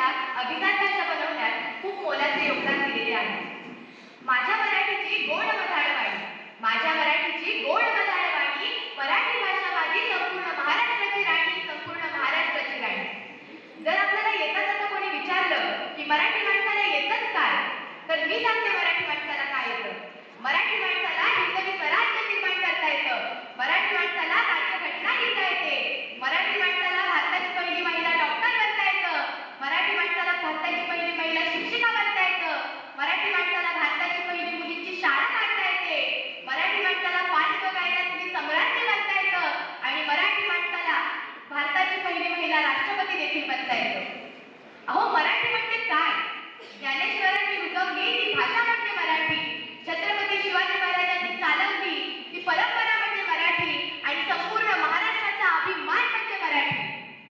भाषेला अभिजात भाषा बनवण्यात खूप मोलाचे योगदान दिलेले आहे. माझ्या मराठीची गोड मधाळ वाणी, माझ्या मराठीची गोड मधाळ वाणी, मराठी भाषा माझी संपूर्ण महाराष्ट्राची राणी, संपूर्ण महाराष्ट्राची राणी. जर आपल्याला येता जाता कोणी विचारलं की मराठी माणसाला येतच काय, तर मी सांगते मराठी माणसाला काय येतं. मराठी माणसाला हिंदवी स्वराज्य निर्माण करता येतं, मराठी माणसाला राज्यघटना लिहिता येते, मराठी माणसाला भारताची पहिली महिला डॉक्टर बनता येतं, मराठी माणसाला भारताची पहिली महिला शिक्षिका बनता येतं, मराठी माणसाला भारताची पहिली मुलींची शाळा काढता येते, मराठी माणसाला पाचवगायनातली सम्राज्ञी बनता येतं आणि मराठी माणसाला भारताची पहिली महिला राष्ट्रपती देखील बनता येतं.